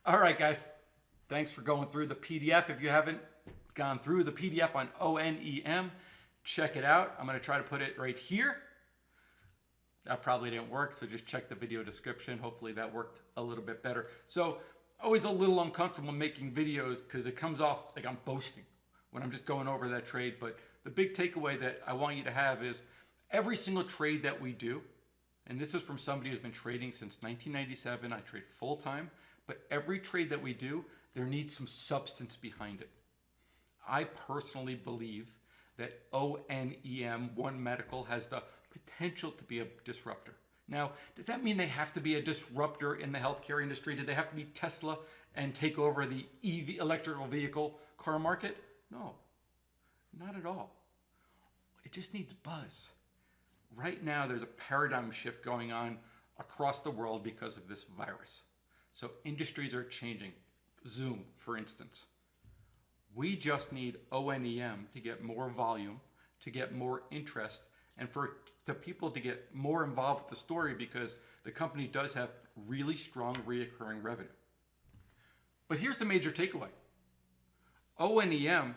All right, guys. Thanks for going through the PDF. If you haven't gone through the PDF on ONEM, check it out. I'm going to try to put it right here. That probably didn't work, so just check the video description. Hopefully that worked a little bit better. So always a little uncomfortable making videos because it comes off like I'm boasting when I'm just going over that trade. But the big takeaway that I want you to have is every single trade that we do, and this is from somebody who's been trading since 1997. I trade full time, but every trade that we do, there needs some substance behind it. I personally believe that ONEM, One Medical, has the potential to be a disruptor. Now, does that mean they have to be a disruptor in the healthcare industry? Do they have to be Tesla and take over the EV, electrical vehicle car market? No, not at all. It just needs buzz. Right now, there's a paradigm shift going on across the world because of this virus. So industries are changing. Zoom, for instance. We just need ONEM to get more volume, to get more interest, and for the people to get more involved with the story because the company does have really strong reoccurring revenue. But here's the major takeaway. ONEM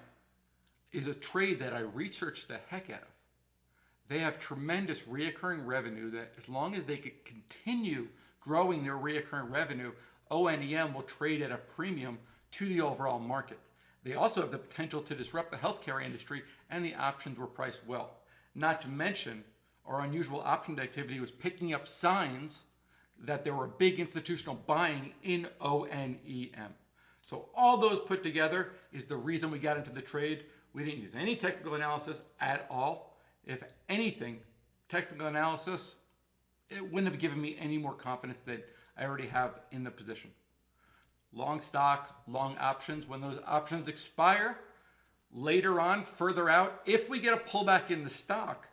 is a trade that I researched the heck out of. They have tremendous reoccurring revenue that as long as they could continue growing their reoccurring revenue, ONEM will trade at a premium to the overall market. They also have the potential to disrupt the healthcare industry, and the options were priced well. Not to mention, our unusual options activity was picking up signs that there were big institutional buying in ONEM. So all those put together is the reason we got into the trade. We didn't use any technical analysis at all. If anything, technical analysis, it wouldn't have given me any more confidence than I already have in the position. Long stock, long options. When those options expire, later on, further out, if we get a pullback in the stock,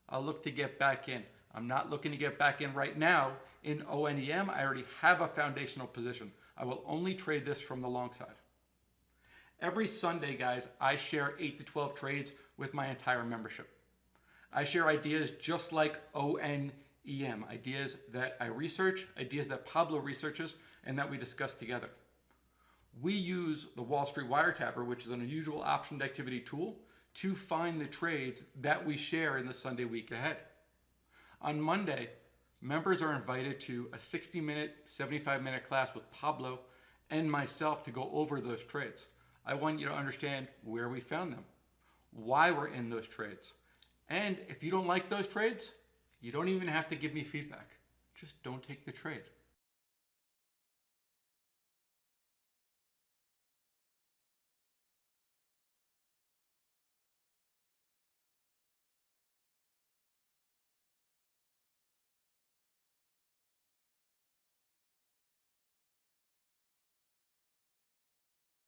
I'll look to get back in. I'm not looking to get back in right now in ONEM. I already have a foundational position. I will only trade this from the long side. Every Sunday, guys, I share 8 to 12 trades with my entire membership. I share ideas just like ONEM, ideas that I research, ideas that Pablo researches, and that we discuss together. We use the Wall Street Wiretapper, which is an unusual option activity tool, to find the trades that we share in the Sunday week ahead. On Monday, members are invited to a 60-minute, 75-minute class with Pablo and myself to go over those trades. I want you to understand where we found them, why we're in those trades. And if you don't like those trades, you don't even have to give me feedback. Just don't take the trade.